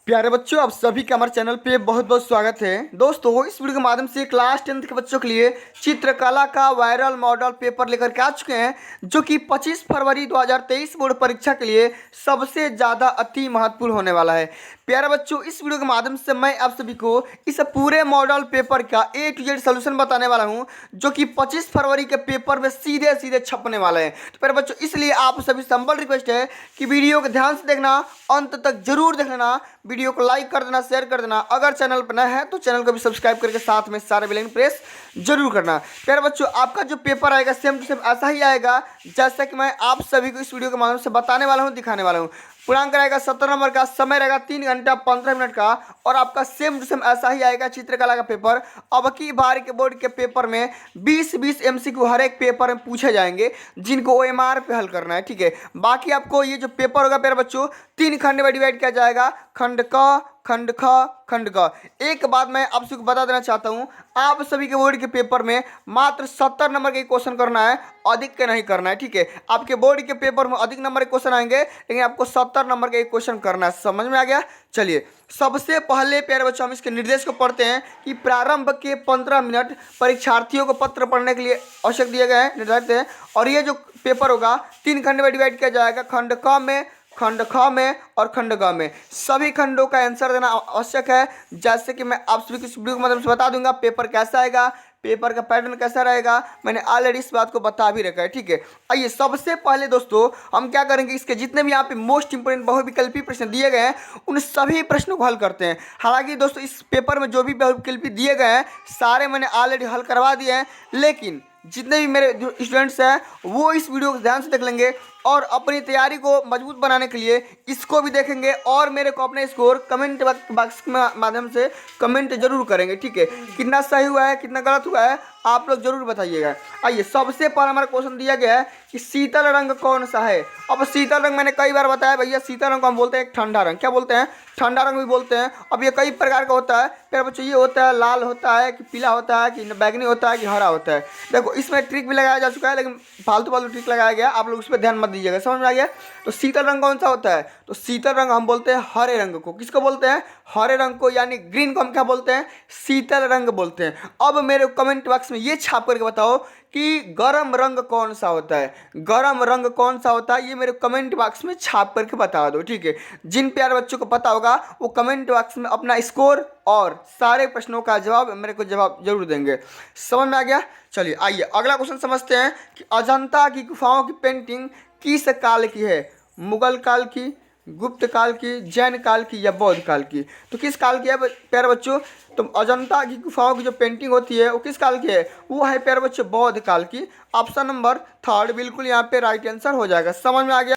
प्यारे बच्चों, आप सभी का हमारे चैनल पे बहुत बहुत स्वागत है। दोस्तों, इस वीडियो के माध्यम से क्लास 10th के बच्चों के लिए चित्रकला का वायरल मॉडल पेपर लेकर के आ चुके हैं, जो कि 25 फरवरी 2023 बोर्ड परीक्षा के लिए सबसे ज़्यादा अति महत्वपूर्ण होने वाला है। प्यारे बच्चों, इस वीडियो के माध्यम से मैं आप सभी को इस पूरे मॉडल पेपर का A to Z सोल्यूशन बताने वाला हूं, जो कि 25 फरवरी के पेपर में सीधे सीधे छपने वाला है। तो प्यारे बच्चों, इसलिए आप सभी से हम्बल रिक्वेस्ट है कि वीडियो को ध्यान से देखना, अंत तक जरूर देख लेना, वीडियो को लाइक कर देना, शेयर कर देना। अगर चैनल पर नया है तो चैनल को भी सब्सक्राइब करके साथ में सारे बेल आइकन प्रेस जरूर करना। प्यारे बच्चों, आपका जो पेपर आएगा सेम टू सेम ऐसा ही आएगा जैसा कि मैं आप सभी को इस वीडियो के माध्यम से बताने वाला हूं, दिखाने वाला हूं। पूर्णांक रहेगा 17 नंबर का, समय रहेगा 3 घंटा 15 मिनट का, और आपका सेम टू सेम ऐसा ही आएगा चित्रकला का पेपर। अब की बार के बोर्ड के पेपर में 20-20 MCQ हर एक पेपर में पूछे जाएंगे, जिनको OMR पे हल करना है। ठीक है, बाकी आपको ये जो पेपर होगा प्यारे बच्चों 3 खंड में डिवाइड किया जाएगा, खंड क, खंड ख, खंड ग। एक बात मैं आप सबको बता देना चाहता हूं, आप सभी के बोर्ड के पेपर में मात्र 70 नंबर के क्वेश्चन करना है, अधिक के नहीं करना है। ठीक है, आपके बोर्ड के पेपर में अधिक नंबर के क्वेश्चन आएंगे, लेकिन आपको 70 नंबर का एक क्वेश्चन करना है। समझ में आ गया? चलिए, सबसे पहले प्यारे बच्चों हम इसके निर्देश को पढ़ते हैं कि प्रारंभ के 15 मिनट परीक्षार्थियों को पत्र पढ़ने के लिए आवश्यक दिए गए हैं, निर्धारित है। और ये जो पेपर होगा 3 खंड में डिवाइड किया जाएगा, खंड क में, खंड ख में और खंड ग में। सभी खंडों का आंसर देना आवश्यक है, जैसे कि मैं आप सभी को इस वीडियो के माध्यम से बता दूंगा पेपर कैसा आएगा, पेपर का पैटर्न कैसा रहेगा, मैंने ऑलरेडी इस बात को बता भी रखा है। ठीक है, आइए सबसे पहले दोस्तों हम क्या करेंगे, इसके जितने भी यहाँ पे मोस्ट इंपोर्टेंट बहुविकल्पी प्रश्न दिए गए हैं उन सभी प्रश्नों को हल करते हैं। हालांकि दोस्तों इस पेपर में जो भी बहुविकल्पी दिए गए हैं सारे मैंने ऑलरेडी हल करवा दिए हैं, लेकिन जितने भी मेरे जो स्टूडेंट्स हैं वो इस वीडियो को ध्यान से देख लेंगे और अपनी तैयारी को मजबूत बनाने के लिए इसको भी देखेंगे, और मेरे को अपने स्कोर कमेंट बॉक्स के माध्यम से कमेंट जरूर करेंगे। ठीक है, कितना सही हुआ है कितना गलत हुआ है आप लोग जरूर बताइएगा। आइए, सबसे पहला हमारा क्वेश्चन दिया गया है कि शीतल रंग कौन सा है। अब शीतल रंग मैंने कई बार बताया भैया, शीतल रंग को हम बोलते हैं एक ठंडा रंग। क्या बोलते हैं? ठंडा रंग भी बोलते हैं। अब ये कई प्रकार का होता है प्यारे बच्चों, ये होता है लाल होता है कि पीला होता है कि बैगनी होता है कि हरा होता है। देखो, इसमें ट्रिक भी लगाया जा चुका है, लेकिन फालतू ट्रिक लगाया गया, आप लोग उस पर ध्यान मत दीजिएगा। समझ में आ गया? तो शीतल रंग कौन सा होता है? तो शीतल रंग हम बोलते हैं हरे रंग को। किसको बोलते हैं? हरे रंग को, यानी ग्रीन को हम क्या बोलते हैं? शीतल रंग बोलते हैं। अब मेरे कमेंट बॉक्स में ये छाप करके बताओ कि गर्म रंग कौन सा होता है। गर्म रंग कौन सा होता है ये मेरे कमेंट बॉक्स में छाप करके बता दो। ठीक है, जिन प्यारे बच्चों को पता होगा वो कमेंट बॉक्स में अपना स्कोर और सारे प्रश्नों का जवाब मेरे को जवाब जरूर देंगे। समझ में आ गया? चलिए आइए अगला क्वेश्चन समझते हैं कि अजंता की गुफाओं की पेंटिंग किस काल की है? मुगल काल की, गुप्त काल की, जैन काल की या बौद्ध काल की? तो किस काल की है प्यारे बच्चों? तो अजंता की गुफाओं की जो पेंटिंग होती है वो किस काल की है? वो है प्यारे बच्चों बौद्ध काल की। ऑप्शन नंबर 3 बिल्कुल यहाँ पे राइट आंसर हो जाएगा। समझ में आ गया?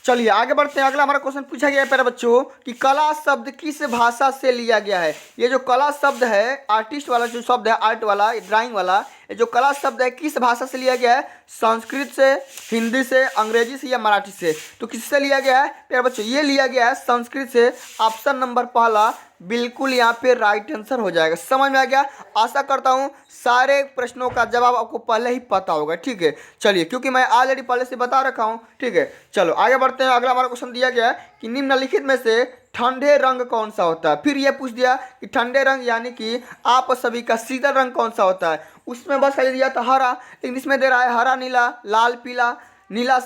चलिए आगे बढ़ते हैं। अगला हमारा क्वेश्चन पूछा गया है प्यारे बच्चों कि कला शब्द किस भाषा से लिया गया है। ये जो कला शब्द है, आर्टिस्ट वाला जो शब्द है, आर्ट वाला, ड्राइंग वाला, ये जो कला शब्द है किस भाषा से लिया गया है? संस्कृत से, हिंदी से, अंग्रेजी से या मराठी से? तो किससे लिया गया है प्यारे बच्चों? ये लिया गया है संस्कृत से। ऑप्शन नंबर पहला बिल्कुल यहाँ पे राइट आंसर हो जाएगा। समझ में आ गया? आशा करता हूँ सारे प्रश्नों का जवाब आपको पहले ही पता होगा। ठीक है, चलिए, क्योंकि मैं ऑलरेडी पहले से बता रखा हूँ। ठीक है, चलो आगे बढ़ते हैं। अगला हमारा क्वेश्चन दिया गया है कि निम्नलिखित में से ठंडे रंग कौन सा होता है। फिर ये पूछ दिया कि ठंडे रंग यानी कि आप सभी का शीतल रंग कौन सा होता है। उसमें बस खाली दिया था हरा, लेकिन इसमें दे रहा है हरा नीला, लाल पीला, नीला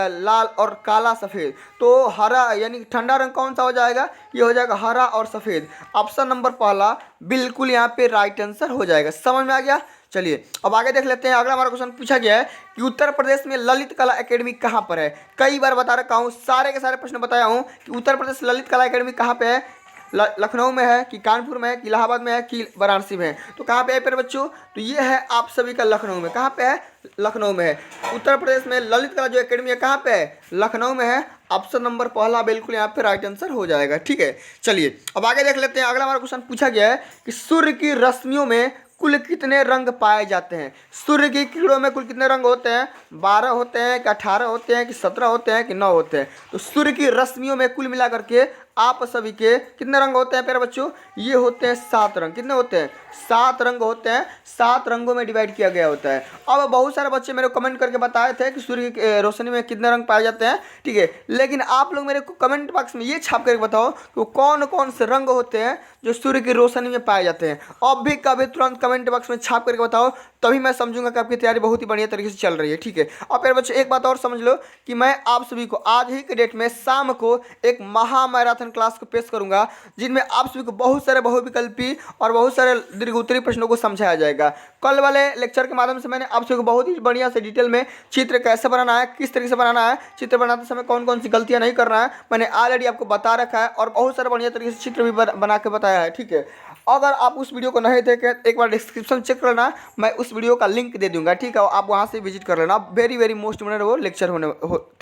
लाल और काला सफ़ेद। तो हरा यानी ठंडा रंग कौन सा हो जाएगा? ये हो जाएगा हरा और सफ़ेद। ऑप्शन नंबर पहला बिल्कुल यहाँ पे राइट आंसर हो जाएगा। समझ में आ गया? चलिए अब आगे देख लेते हैं। अगला हमारा क्वेश्चन पूछा गया है कि उत्तर प्रदेश में ललित कला एकेडमी कहाँ पर है। कई बार बता रखा हूँ, सारे के सारे प्रश्न बताया हूँ कि उत्तर प्रदेश ललित कला एकेडमी कहाँ पे है। लखनऊ में है कि कानपुर में है कि इलाहाबाद में है कि वाराणसी में है? तो कहाँ पे है प्यारे बच्चों? तो ये है आप सभी का लखनऊ में। कहाँ पे है? लखनऊ में है। उत्तर प्रदेश में ललित कला जो एकेडमी है कहाँ पे है? लखनऊ में है। ऑप्शन नंबर पहला बिल्कुल यहाँ पे राइट आंसर हो जाएगा। ठीक है, चलिए अब आगे देख लेते हैं। अगला हमारा क्वेश्चन पूछा गया है कि सूर्य की रश्मियों में कुल कितने रंग पाए जाते हैं। सूर्य की किरणों में कुल कितने रंग होते हैं? 12 होते हैं कि 18 होते हैं कि 17 होते हैं कि 9 होते हैं? तो सूर्य की रश्मियों में कुल मिला करके आप सभी के कितने रंग होते हैं प्यारे बच्चों? ये होते हैं 7 रंग। कितने होते हैं? 7 रंग होते हैं। 7 रंगों में डिवाइड किया गया होता है। अब बहुत सारे बच्चे मेरे को कमेंट करके बताए थे कि सूर्य की रोशनी में कितने रंग पाए जाते हैं, ठीक है। लेकिन आप लोग मेरे को कमेंट बॉक्स में ये छाप करके बताओ कि वो कौन कौन से रंग होते हैं जो सूर्य की रोशनी में पाए जाते हैं। अब भी कभी तुरंत कमेंट बॉक्स में छाप करके बताओ, तभी मैं समझूंगा कि आपकी तैयारी बहुत ही बढ़िया तरीके से चल रही है, ठीक है। और फिर बच्चे एक बात और समझ लो कि मैं आप सभी को आज ही के डेट में शाम को एक महा मैराथन क्लास को पेश करूंगा, जिनमें आप सभी को बहुत सारे बहुविकल्पी और बहुत सारे दीर्घोत्तरी प्रश्नों को समझाया जाएगा। कल वाले लेक्चर के माध्यम से मैंने आप सभी को बहुत ही बढ़िया से डिटेल में चित्र कैसे बनाना है, किस तरीके से बनाना है, चित्र बनाते समय कौन कौन सी गलतियां नहीं करना है, मैंने ऑलरेडी आपको बता रखा है और बहुत सारे बढ़िया तरीके से चित्र भी बना के बताया है, ठीक है। अगर आप उस वीडियो को नहीं देखे एक बार डिस्क्रिप्शन चेक कर लेना, मैं उस वीडियो का लिंक दे दूंगा, ठीक है। आप वहां से विजिट कर लेना। वेरी वेरी मोस्ट मैंने वो लेक्चर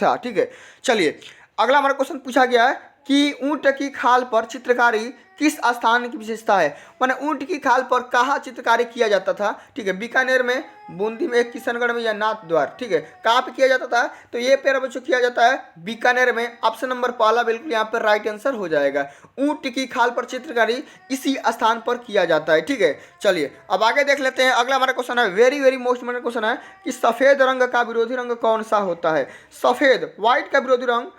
था, ठीक है। चलिए अगला हमारा क्वेश्चन पूछा गया है कि ऊंट की खाल पर चित्रकारी किस स्थान की विशेषता है। माने ऊंट की खाल पर कहाँ चित्रकारी किया जाता था, ठीक है। बीकानेर में, बूंदी में, किशनगढ़ में या नाथद्वार, ठीक है। कहाँ पे किया जाता था? तो ये प्यारे बच्चों किया जाता है बीकानेर में। ऑप्शन नंबर पहला बिल्कुल यहाँ पर राइट आंसर हो जाएगा। ऊंट की खाल पर चित्रकारी इसी स्थान पर किया जाता है, ठीक है। चलिए अब आगे देख लेते हैं। अगला हमारा क्वेश्चन है very very most important question है कि सफेद रंग का विरोधी रंग कौन सा होता है। सफेद व्हाइट का विरोधी रंग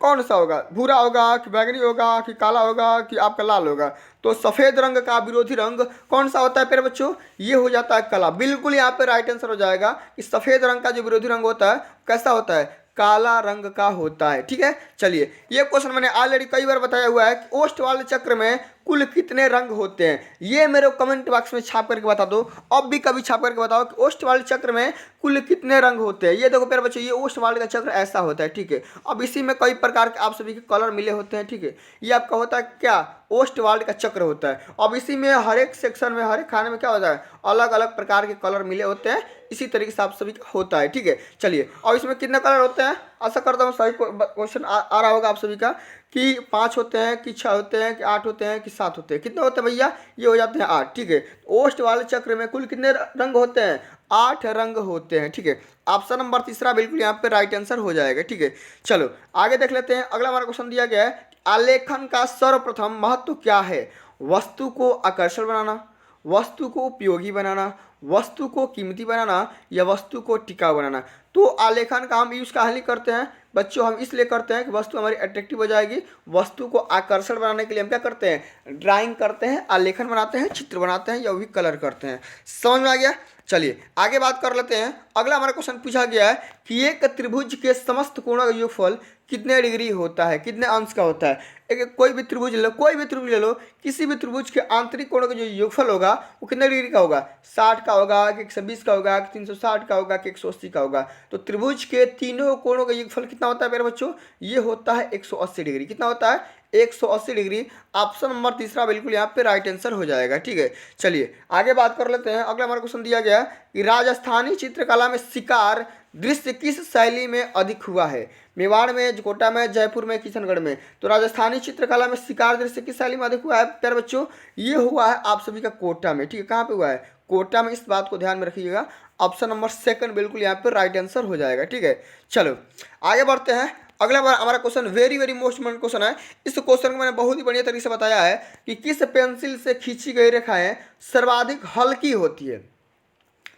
कौन सा होगा? भूरा होगा कि बैगनी होगा कि काला होगा कि आपका लाल होगा? तो सफेद रंग का विरोधी रंग कौन सा होता है प्यारे बच्चों? ये हो जाता है काला। बिल्कुल यहाँ पे राइट आंसर हो जाएगा कि सफेद रंग का जो विरोधी रंग होता है कैसा होता है? काला रंग का होता है, ठीक है। चलिए ये क्वेश्चन मैंने ऑलरेडी कई बार बताया हुआ है कि ओस्ट वाले चक्र में कुल कितने रंग होते हैं। ये मेरे कमेंट बॉक्स में छाप करके बता दो। अब भी कभी छाप करके बताओ कि ओस्ट वाले चक्र में कुल कितने रंग होते हैं। ये देखो प्यारे बच्चों, ये ओस्ट वाले का चक्र ऐसा होता है, ठीक है। अब इसी में कई प्रकार के आप सभी के कलर मिले होते हैं, ठीक है। ये आपका होता है क्या? ओस्ट वर्ल्ड का चक्र होता है। अब इसी में हर एक सेक्शन में, हर एक खाने में क्या होता है? अलग अलग प्रकार के कलर मिले होते हैं। इसी तरीके से आप सभी का होता है, ठीक है। चलिए और इसमें कितने कलर होते हैं? आशा करता हूँ सही क्वेश्चन आ रहा होगा आप सभी का कि 5 होते हैं कि 6 होते हैं कि 8 होते हैं कि 7 होते हैं। कितने होते हैं भैया? ये हो जाते हैं 8, ठीक है। ओस्ट वाले चक्र में कुल कितने रंग होते हैं? 8 रंग होते हैं, ठीक है। ऑप्शन नंबर तीसरा बिल्कुल यहाँ पे राइट आंसर हो जाएगा, ठीक है। चलो आगे देख लेते हैं। अगला हमारा क्वेश्चन दिया गया है आलेखन का सर्वप्रथम महत्व क्या है। वस्तु को आकर्षक बनाना, वस्तु को उपयोगी बनाना, वस्तु को कीमती बनाना या वस्तु को टिकाऊ बनाना। तो आलेखन का हम यूज कहाँ नहीं करते हैं बच्चों? हम इसलिए करते हैं कि वस्तु हमारी अट्रैक्टिव हो जाएगी। वस्तु को आकर्षण बनाने के लिए हम क्या करते हैं? ड्राइंग करते हैं, आलेखन बनाते हैं, चित्र बनाते हैं या भी कलर करते हैं। समझ में आ गया? चलिए आगे बात कर लेते हैं। अगला हमारा क्वेश्चन पूछा गया है कि एक त्रिभुज के समस्त कोणों का योगफल कितने डिग्री होता है, कितने अंश का होता है। एक कोई भी त्रिभुज ले लो, कोई भी त्रिभुज ले लो, किसी भी त्रिभुज के आंतरिक कोणों का जो योगफल होगा वो कितने डिग्री का होगा? 60 का होगा कि 120 का होगा कि 360 का होगा कि 180 का होगा। तो त्रिभुज के तीनों कोणों का योगफल कितना होता है मेरे बच्चों? ये होता है 180 डिग्री। कितना होता है? 180 डिग्री। ऑप्शन नंबर तीसरा बिल्कुल यहाँ पे राइट आंसर हो जाएगा, ठीक है। चलिए आगे बात कर लेते हैं। अगला हमारा क्वेश्चन दिया गया है कि राजस्थानी चित्रकला में शिकार दृश्य किस शैली में अधिक हुआ है। मेवाड़ में, कोटा में, जयपुर में, किशनगढ़ में। तो राजस्थानी चित्रकला में शिकार दृश्य किस शैली में अधिक हुआ है प्यारे बच्चों? ये हुआ है आप सभी का कोटा में, ठीक है। कहाँ पे हुआ है? कोटा में। इस बात को ध्यान में रखिएगा। ऑप्शन नंबर सेकंड बिल्कुल यहाँ पे राइट आंसर हो जाएगा, ठीक है। चलो आगे बढ़ते हैं। अगला बार हमारा question very very most important question है। इस क्वेश्चन को मैंने बहुत ही बढ़िया तरीके से बताया है कि किस पेंसिल से खींची गई रेखाएं सर्वाधिक हल्की होती है।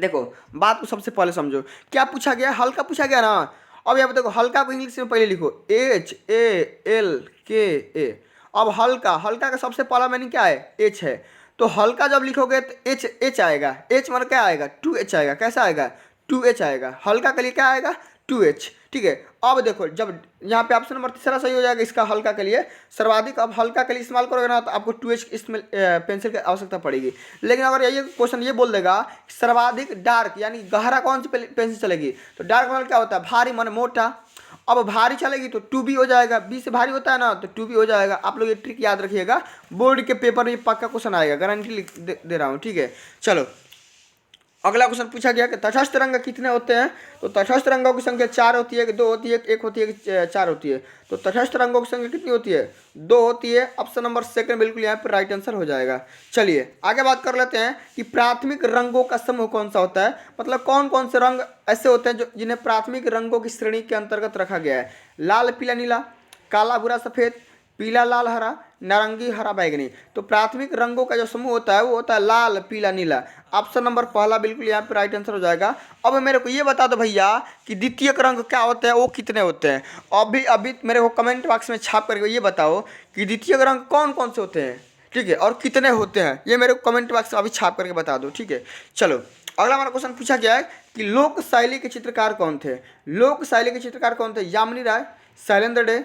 देखो बात को सबसे पहले समझो, क्या पूछा गया? हल्का पूछा गया ना। अब यहाँ पे देखो हल्का को इंग्लिश में पहले लिखो HALKA। अब हल्का, हल्का का सबसे पहला मीनिंग क्या है? H है। तो हल्का जब लिखोगे तो H आएगा। H मतलब क्या आएगा? 2H आएगा। कैसा आएगा? 2H आएगा। हल्का के लिए क्या आएगा? 2H, ठीक है। अब देखो जब यहाँ पे ऑप्शन नंबर तीसरा सही हो जाएगा इसका हल्का के लिए सर्वाधिक। अब हल्का के लिए इस्तेमाल करोगे ना तो आपको 2H इसमें पेंसिल की आवश्यकता पड़ेगी। लेकिन अगर ये क्वेश्चन ये बोल देगा सर्वाधिक डार्क यानी गहरा कौन सी पेंसिल चलेगी, तो डार्क मतलब क्या होता है? भारी मन मोटा। अब भारी चलेगी तो 2B हो जाएगा। B से भारी होता है ना तो 2B हो जाएगा। आप लोग ये ट्रिक याद रखिएगा, बोर्ड के पेपर में पक्का क्वेश्चन आएगा, गारंटी दे रहा हूँ, ठीक है। चलो अगला क्वेश्चन पूछा गया कि तटस्थ रंग कितने होते हैं। तो तटस्थ रंगों की संख्या 4 होती है कि 2 होती है, 1 होती है कि 4 होती है। तो तटस्थ रंगों की संख्या कितनी होती है? 2 होती है। ऑप्शन नंबर सेकंड बिल्कुल यहाँ पर राइट आंसर हो जाएगा। चलिए आगे बात कर लेते हैं कि प्राथमिक रंगों का समूह कौन सा होता है। मतलब कौन कौन से रंग ऐसे होते हैं जो जिन्हें प्राथमिक रंगों की श्रेणी के अंतर्गत रखा गया है। लाल पीला नीला, काला भूरा सफेद, पीला लाल हरा, नारंगी हरा बैगनी। तो प्राथमिक रंगों का जो समूह होता है वो होता है लाल पीला नीला। ऑप्शन नंबर पहला बिल्कुल यहाँ पे राइट आंसर हो जाएगा। अब मेरे को ये बता दो भैया कि द्वितीयक रंग क्या होते हैं, वो कितने होते हैं। अभी अभी मेरे को कमेंट बॉक्स में छाप करके ये बताओ कि द्वितीयक रंग कौन कौन से होते हैं, ठीक है, और कितने होते हैं, ये मेरे को कमेंट बॉक्स में अभी छाप करके बता दो, ठीक है। चलो अगला हमारा क्वेश्चन पूछा गया है कि लोक शैली के चित्रकार कौन थे। लोक शैली के चित्रकार कौन थे, यामिनी राय, शैलेंद्र डे,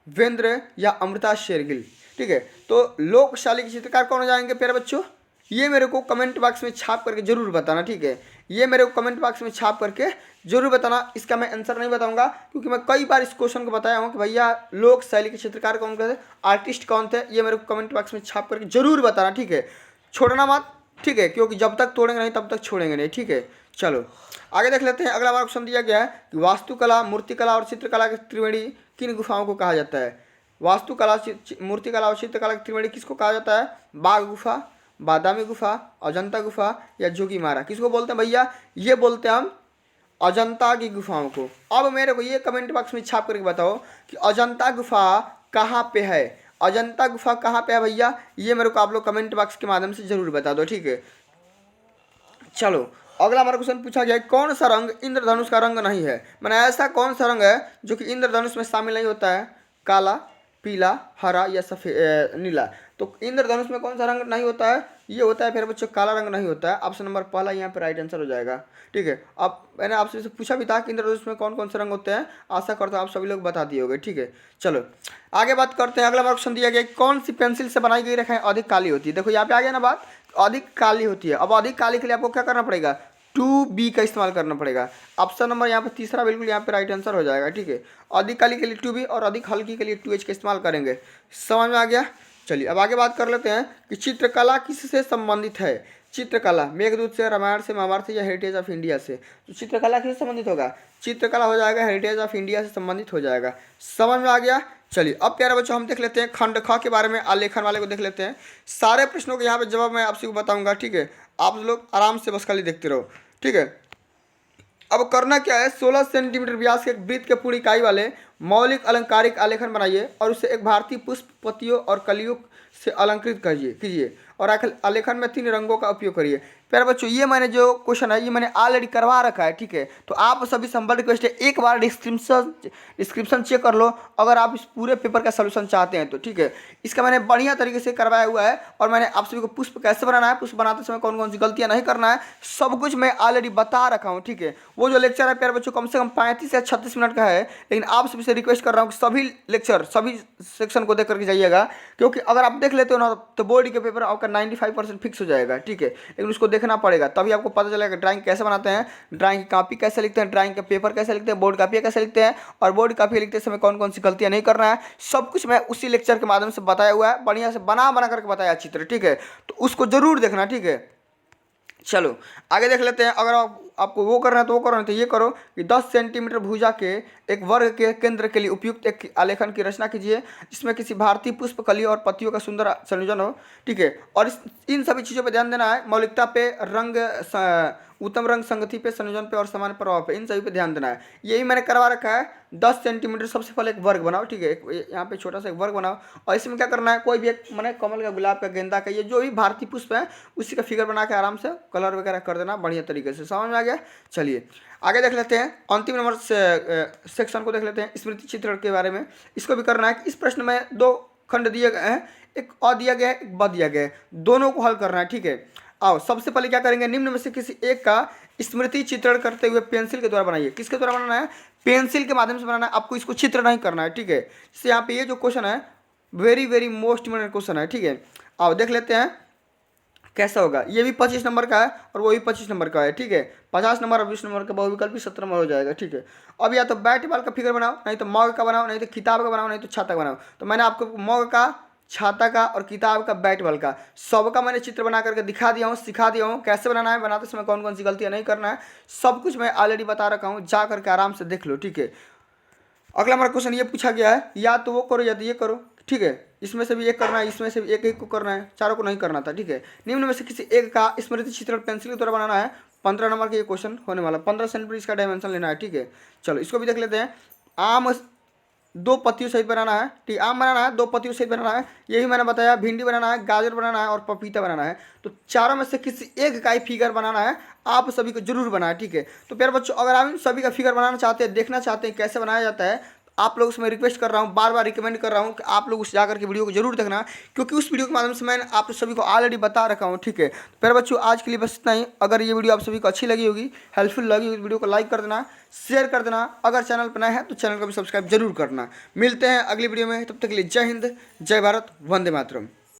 वेंद्र या अमृता शेरगिल, ठीक है। तो लोक शैली के चित्रकार कौन हो जाएंगे प्यारे बच्चों, ये मेरे को कमेंट बॉक्स में छाप करके जरूर बताना, ठीक है। ये मेरे को कमेंट बॉक्स में छाप करके जरूर बताना। इसका मैं आंसर नहीं बताऊंगा क्योंकि मैं कई बार इस क्वेश्चन को बताया हूँ कि भैया लोक शैली के चित्रकार कौन थे, आर्टिस्ट कौन थे, ये मेरे को कमेंट बॉक्स में छाप करके जरूर बताना, ठीक है, छोड़ना मत, ठीक है, क्योंकि जब तक तोड़ेंगे नहीं तब तक छोड़ेंगे नहीं, ठीक है। चलो आगे देख लेते हैं। अगला हमारा ऑप्शन दिया गया है कि वास्तुकला, मूर्तिकला और चित्रकला के त्रिवेणी किन गुफाओं को कहा जाता है। वास्तुकला, मूर्तिकला और चित्रकला के त्रिवेणी किसको कहा जाता है, बाघ गुफा, बादामी गुफा, अजंता गुफा या जोगीमारा, किसको बोलते हैं भैया, ये बोलते हैं हम अजंता की गुफाओं को। अब मेरे को ये कमेंट बॉक्स में छाप करके बताओ कि अजंता गुफा कहाँ पे है, अजंता गुफा कहाँ पे है भैया, ये मेरे को आप लोग कमेंट बॉक्स के माध्यम से जरूर बता दो, ठीक है। चलो अगला हमारा क्वेश्चन पूछा गया है कौन सा रंग इंद्रधनुष का रंग नहीं है। मैंने ऐसा कौन सा रंग है जो कि इंद्रधनुष में शामिल नहीं होता है, काला, पीला, हरा या सफेद नीला। तो इंद्रधनुष में कौन सा रंग नहीं होता है, ये होता है फिर बच्चों काला रंग नहीं होता है। ऑप्शन नंबर पहला यहाँ पे राइट आंसर हो जाएगा, ठीक है। अब मैंने आपसे पूछा भी था कि इंद्रधनुष में कौन कौन से रंग होते हैं, आशा करता हूँ आप सभी लोग बता दिए होंगे, ठीक है। चलो आगे बात करते हैं। अगला क्वेश्चन दिया गया कौन सी पेंसिल से बनाई गई रेखाएं अधिक काली होती है। देखो यहाँ पे आ गया ना बात, अधिक काली होती है। अब अधिक काली के लिए आपको क्या करना पड़ेगा, 2B का इस्तेमाल करना पड़ेगा। ऑप्शन नंबर यहाँ पे तीसरा बिल्कुल यहाँ पे राइट आंसर हो जाएगा, ठीक है। अधिक काली के लिए 2B और अधिक हल्की के लिए 2H का इस्तेमाल करेंगे। समझ में आ गया। चलिए अब आगे बात कर लेते हैं कि चित्रकला किससे संबंधित है। चित्रकला मेघदूत से, रामायण से, महाभारत से या हेरिटेज ऑफ इंडिया से। तो चित्रकला किससे संबंधित होगा, चित्रकला हो जाएगा हेरिटेज ऑफ इंडिया से संबंधित हो जाएगा। समझ में आ गया। चलिए अब प्यारे बच्चों हम देख लेते हैं खंड ख के बारे में, आलेखन वाले को देख लेते हैं। सारे प्रश्नों के यहाँ पे जवाब मैं आपसे बताऊंगा, ठीक है। आप लोग आराम से बस खाली देखते रहो, ठीक है। अब करना क्या है, 16 सेंटीमीटर व्यास के एक वृत्त के पूर्ण इकाई वाले मौलिक अलंकारिक आलेखन बनाइए और उसे एक भारतीय पुष्प, पत्तियों और कलियों से अलंकृत कीजिए और आलेखन में 3 रंगों का उपयोग करिए। प्यारे बच्चों ये मैंने जो क्वेश्चन है ये मैंने ऑलरेडी करवा रखा है, ठीक है। तो आप सभी संबल रिक्वेस्ट है एक बार डिस्क्रिप्शन चेक कर लो अगर आप इस पूरे पेपर का सोल्यूशन चाहते हैं तो, ठीक है। इसका मैंने बढ़िया तरीके से करवाया हुआ है और मैंने आप सभी को पुष्प कैसे बनाना है, पुष्प बनाते समय कौन कौन सी गलतियां नहीं करना है, सब कुछ मैं ऑलरेडी बता रखा हूँ, ठीक है। वो जो लेक्चर है प्यारे बच्चों कम से कम 35 या 36 मिनट का है, लेकिन आप सभी से रिक्वेस्ट कर रहा हूँ कि सभी लेक्चर सभी सेक्शन को देख करके जाइएगा, क्योंकि अगर आप देख लेते हो ना तो बोर्ड के पेपर आपका 95% फिक्स हो जाएगा, ठीक है। लेकिन उसको देखना पड़ेगा तभी आपको पता चलेगा ड्राइंग कैसे बनाते हैं, ड्राइंग की कॉपी कैसे लिखते हैं, ड्राइंग के पेपर कैसे लिखते हैं, बोर्ड कॉपी कैसे लिखते हैं और बोर्ड कॉपी लिखते समय कौन कौन सी गलतियां नहीं करना है, सब कुछ मैं उसी लेक्चर के माध्यम से बताया हुआ है, बढ़िया से बना करके बताया चित्र, ठीक है। तो उसको जरूर देखना, ठीक है। चलो आगे देख लेते हैं। अगर आपको वो करना है तो वो करो, नहीं तो ये करो कि 10 सेंटीमीटर भुजा के एक वर्ग के केंद्र के लिए उपयुक्त एक आलेखन की रचना कीजिए जिसमें किसी भारतीय पुष्प, कलियों और पत्तियों का सुंदर संयोजन हो, ठीक है। और इन सभी चीज़ों पे ध्यान देना है, मौलिकता पे, रंग उत्तम रंग संगति पे, संयोजन पे और सामान्य प्रभाव पे, इन सभी पे ध्यान देना है। यही मैंने करवा रखा है। 10 सेंटीमीटर सबसे पहले एक वर्ग बनाओ, ठीक है, यहाँ पे छोटा सा एक वर्ग बनाओ और इसमें क्या करना है, कोई भी एक मैंने कमल का, गुलाब का, गेंदा का, ये जो भी भारतीय पुष्प है उसी का फिगर बना के आराम से कलर वगैरह कर देना बढ़िया तरीके से। समझ में आ गया। चलिए आगे देख लेते हैं, अंतिम नंबर सेक्शन को देख लेते हैं, स्मृति चित्रण के बारे में। इसको भी करना है कि इस प्रश्न में 2 खंड दिए गए हैं, एक अ दिया गया है, एक ब दिया गया है, दोनों को हल करना है, ठीक है। आओ सबसे पहले क्या करेंगे, निम्न में से किसी एक का स्मृति चित्रण करते हुए पेंसिल के द्वारा बनाइए। किसके द्वारा बनाना है, पेंसिल के माध्यम से बनाना है, आपको इसको चित्र नहीं करना है, ठीक है। जैसे यहाँ पे ये जो क्वेश्चन है वेरी मोस्ट इंपोर्टेंट क्वेश्चन है, ठीक है। आओ देख लेते हैं कैसा होगा। ये भी 25 नंबर का है और वो भी 25 नंबर का है, ठीक है। 50 नंबर और 20 नंबर का बहुविकल्पी 17 नंबर हो जाएगा, ठीक है। अब या तो बैट बॉल का फिगर बनाओ, नहीं तो मग का बनाओ, नहीं तो किताब का बनाओ, नहीं तो छाता का बनाओ। तो मैंने आपको मग का, छाता का और किताब का, बैट बॉल का, सबका मैंने चित्र बना करके दिखा दिया हूँ, सिखा दिया हूँ कैसे बनाना है, बनाते समय कौन कौन सी गलतियाँ नहीं करना है, सब कुछ मैं ऑलरेडी बता रखा हूँ, जा करके आराम से देख लो, ठीक है। अगला हमारा क्वेश्चन ये पूछा गया है, या तो वो करो या तो ये करो, ठीक है। इसमें से भी एक करना है, इसमें से भी एक को करना है, चारों को नहीं करना था, ठीक है। निम्न में से किसी एक का स्मृति चित्रण पेंसिल के द्वारा बनाना है। 15 नंबर का ये क्वेश्चन होने वाला, 15 सेंटीमीटर इसका डायमेंशन लेना है, ठीक है। चलो इसको भी देख लेते हैं। आम 2 पत्तियों सहित बनाना है, ठीक, आम बनाना है, 2 पत्तियों सहित बनाना है, यही मैंने बताया। भिंडी बनाना है, गाजर बनाना है और पपीता बनाना है। तो चारों में से किसी एक का ही फिगर बनाना है, आप सभी को जरूर बनाए, ठीक है। तो प्यारे बच्चों, अगर आप इन सभी का फिगर बनाना चाहते हैं, देखना चाहते हैं कैसे बनाया जाता है, आप लोग उसमें रिक्वेस्ट कर रहा हूँ, बार बार रिकमेंड कर रहा हूँ कि आप लोग उस जाकर के वीडियो को जरूर देखना, क्योंकि उस वीडियो के माध्यम से मैंने आप सभी को ऑलरेडी बता रखा हूँ, ठीक है। तो प्यारे बच्चों, आज के लिए बस इतना ही। अगर ये वीडियो आप सभी को अच्छी लगी होगी, हेल्पफुल लगी होगी, वीडियो को लाइक कर देना, शेयर कर देना। अगर चैनल पर नए हैं तो चैनल को भी सब्सक्राइब जरूर करना। मिलते हैं अगली वीडियो में, तब तक के लिए जय हिंद, जय भारत, वंदे मातरम।